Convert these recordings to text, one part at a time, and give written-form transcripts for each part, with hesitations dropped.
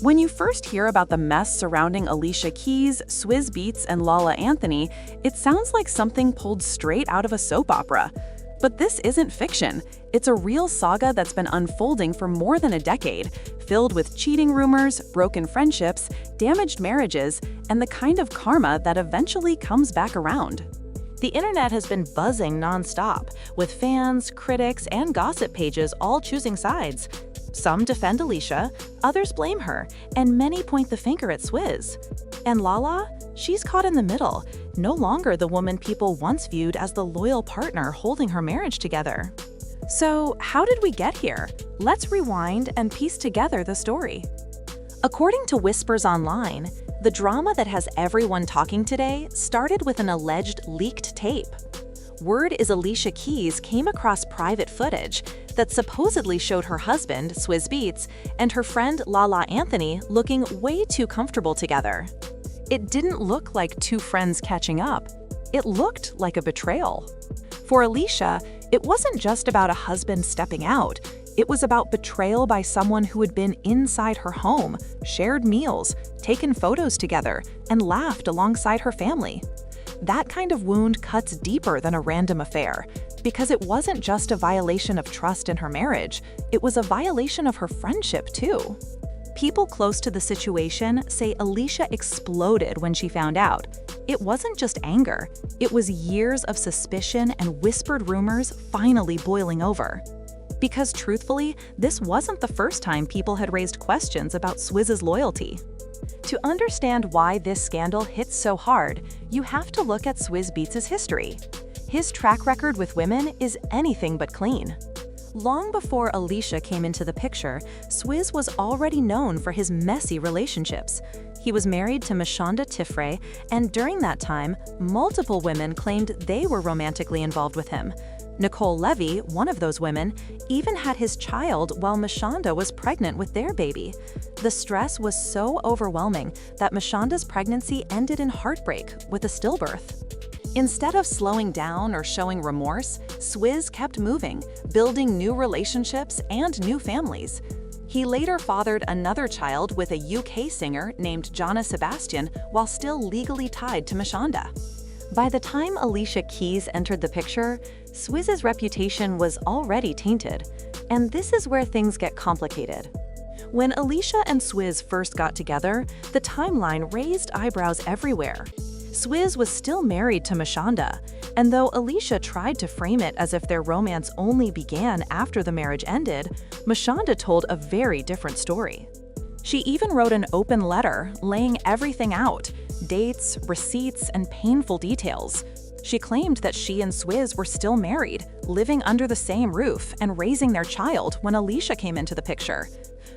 When you first hear about the mess surrounding Alicia Keys, Swizz Beatz, and Lala Anthony, it sounds like something pulled straight out of a soap opera. But this isn't fiction. It's a real saga that's been unfolding for more than a decade, filled with cheating rumors, broken friendships, damaged marriages, and the kind of karma that eventually comes back around. The internet has been buzzing nonstop, with fans, critics, and gossip pages all choosing sides. Some defend Alicia, others blame her, and many point the finger at Swizz. And Lala? She's caught in the middle, no longer the woman people once viewed as the loyal partner holding her marriage together. So, how did we get here? Let's rewind and piece together the story. According to whispers online, the drama that has everyone talking today started with an alleged leaked tape. Word is Alicia Keys came across private footage that supposedly showed her husband, Swizz Beatz, and her friend Lala Anthony looking way too comfortable together. It didn't look like two friends catching up. It looked like a betrayal. For Alicia, it wasn't just about a husband stepping out. It was about betrayal by someone who had been inside her home, shared meals, taken photos together, and laughed alongside her family. That kind of wound cuts deeper than a random affair, because it wasn't just a violation of trust in her marriage, it was a violation of her friendship too. People close to the situation say Alicia exploded when she found out. It wasn't just anger, it was years of suspicion and whispered rumors finally boiling over. Because truthfully, this wasn't the first time people had raised questions about Swizz's loyalty. To understand why this scandal hits so hard, you have to look at Swizz Beatz' history. His track record with women is anything but clean. Long before Alicia came into the picture, Swizz was already known for his messy relationships. He was married to Mashonda Tifray, and during that time, multiple women claimed they were romantically involved with him. Nicole Levy, one of those women, even had his child while Mashonda was pregnant with their baby. The stress was so overwhelming that Mashonda's pregnancy ended in heartbreak with a stillbirth. Instead of slowing down or showing remorse, Swizz kept moving, building new relationships and new families. He later fathered another child with a UK singer named Jonna Sebastian while still legally tied to Mashonda. By the time Alicia Keys entered the picture, Swizz's reputation was already tainted. And this is where things get complicated. When Alicia and Swizz first got together, the timeline raised eyebrows everywhere. Swizz was still married to Mashonda, and though Alicia tried to frame it as if their romance only began after the marriage ended, Mashonda told a very different story. She even wrote an open letter laying everything out, dates, receipts, and painful details. She claimed that she and Swizz were still married, living under the same roof, and raising their child when Alicia came into the picture.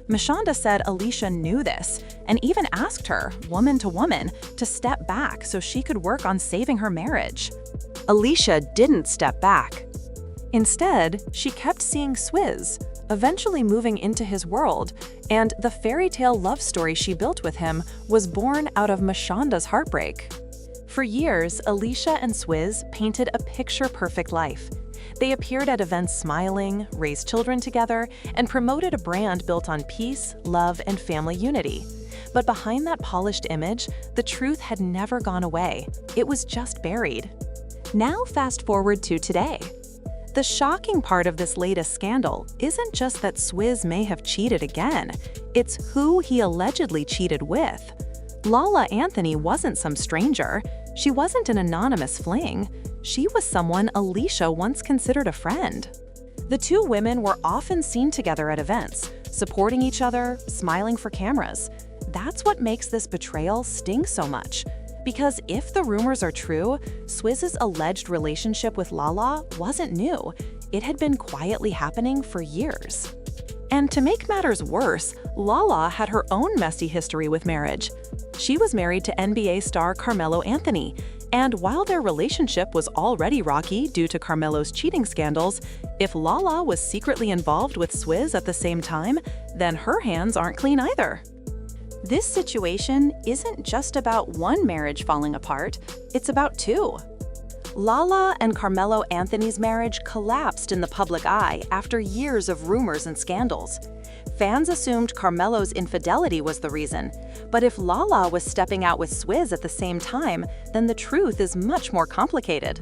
Mashonda said Alicia knew this and even asked her, woman to woman, to step back so she could work on saving her marriage. Alicia didn't step back. Instead, she kept seeing Swizz, eventually moving into his world, and the fairy tale love story she built with him was born out of Mashonda's heartbreak. For years, Alicia and Swizz painted a picture-perfect life. They appeared at events smiling, raised children together, and promoted a brand built on peace, love, and family unity. But behind that polished image, the truth had never gone away. It was just buried. Now fast forward to today. The shocking part of this latest scandal isn't just that Swizz may have cheated again, it's who he allegedly cheated with. Lala Anthony wasn't some stranger. She wasn't an anonymous fling. She was someone Alicia once considered a friend. The two women were often seen together at events, supporting each other, smiling for cameras. That's what makes this betrayal sting so much. Because if the rumors are true, Swizz's alleged relationship with Lala wasn't new. It had been quietly happening for years. And to make matters worse, Lala had her own messy history with marriage. She was married to NBA star Carmelo Anthony, and while their relationship was already rocky due to Carmelo's cheating scandals, if Lala was secretly involved with Swizz at the same time, then her hands aren't clean either. This situation isn't just about one marriage falling apart, it's about two. Lala and Carmelo Anthony's marriage collapsed in the public eye after years of rumors and scandals. Fans assumed Carmelo's infidelity was the reason, but if Lala was stepping out with Swizz at the same time, then the truth is much more complicated.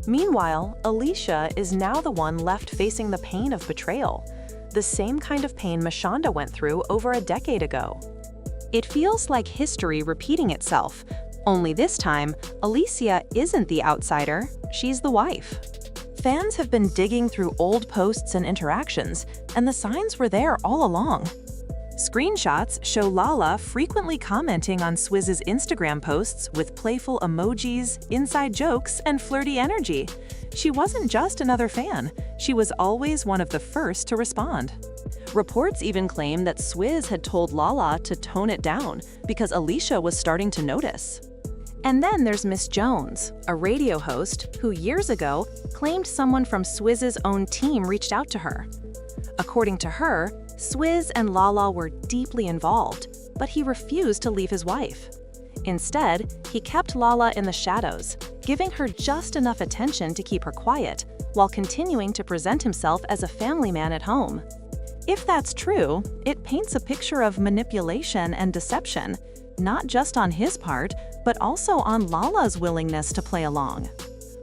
Meanwhile, Alicia is now the one left facing the pain of betrayal, the same kind of pain Mashonda went through over a decade ago. It feels like history repeating itself, only this time, Alicia isn't the outsider, she's the wife. Fans have been digging through old posts and interactions, and the signs were there all along. Screenshots show Lala frequently commenting on Swizz's Instagram posts with playful emojis, inside jokes, and flirty energy. She wasn't just another fan, she was always one of the first to respond. Reports even claim that Swizz had told Lala to tone it down because Alicia was starting to notice. And then there's Miss Jones, a radio host who years ago claimed someone from Swizz's own team reached out to her. According to her, Swizz and Lala were deeply involved, but he refused to leave his wife. Instead, he kept Lala in the shadows, giving her just enough attention to keep her quiet, while continuing to present himself as a family man at home. If that's true, it paints a picture of manipulation and deception, not just on his part, but also on Lala's willingness to play along.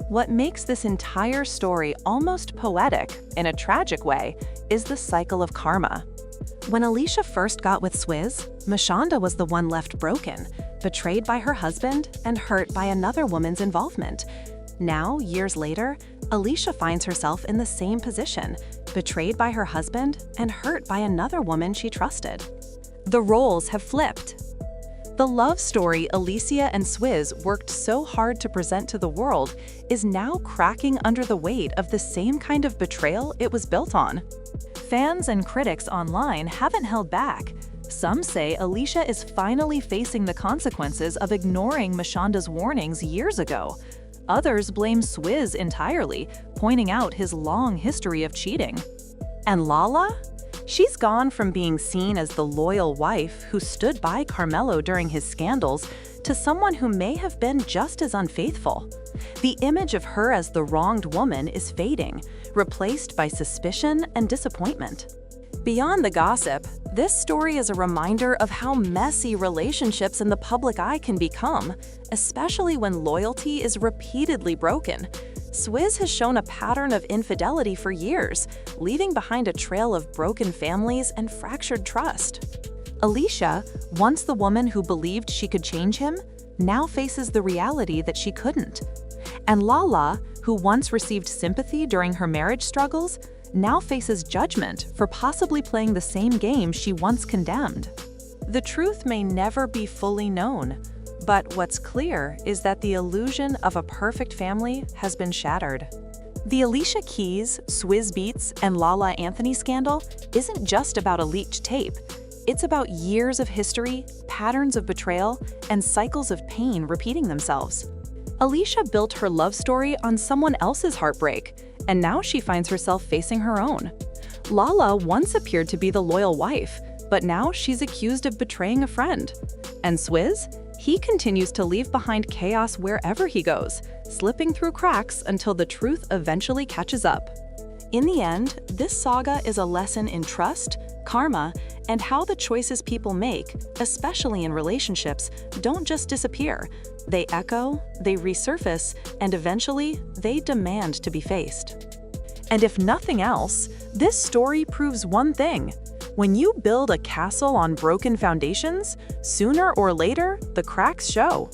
What makes this entire story almost poetic, in a tragic way, is the cycle of karma. When Alicia first got with Swizz, Mashonda was the one left broken, betrayed by her husband and hurt by another woman's involvement. Now, years later, Alicia finds herself in the same position, betrayed by her husband and hurt by another woman she trusted. The roles have flipped. The love story Alicia and Swizz worked so hard to present to the world is now cracking under the weight of the same kind of betrayal it was built on. Fans and critics online haven't held back. Some say Alicia is finally facing the consequences of ignoring Mashonda's warnings years ago. Others blame Swizz entirely, pointing out his long history of cheating. And Lala? She's gone from being seen as the loyal wife who stood by Carmelo during his scandals to someone who may have been just as unfaithful. The image of her as the wronged woman is fading, replaced by suspicion and disappointment. Beyond the gossip, this story is a reminder of how messy relationships in the public eye can become, especially when loyalty is repeatedly broken. Swizz has shown a pattern of infidelity for years, leaving behind a trail of broken families and fractured trust. Alicia, once the woman who believed she could change him, now faces the reality that she couldn't. And Lala, who once received sympathy during her marriage struggles, now faces judgment for possibly playing the same game she once condemned. The truth may never be fully known, but what's clear is that the illusion of a perfect family has been shattered. The Alicia Keys, Swizz Beatz, and Lala Anthony scandal isn't just about a leaked tape. It's about years of history, patterns of betrayal, and cycles of pain repeating themselves. Alicia built her love story on someone else's heartbreak, and now she finds herself facing her own. Lala once appeared to be the loyal wife, but now she's accused of betraying a friend. And Swizz? He continues to leave behind chaos wherever he goes, slipping through cracks until the truth eventually catches up. In the end, this saga is a lesson in trust, karma, and how the choices people make, especially in relationships, don't just disappear. They echo, they resurface, and eventually, they demand to be faced. And if nothing else, this story proves one thing. When you build a castle on broken foundations, sooner or later, the cracks show.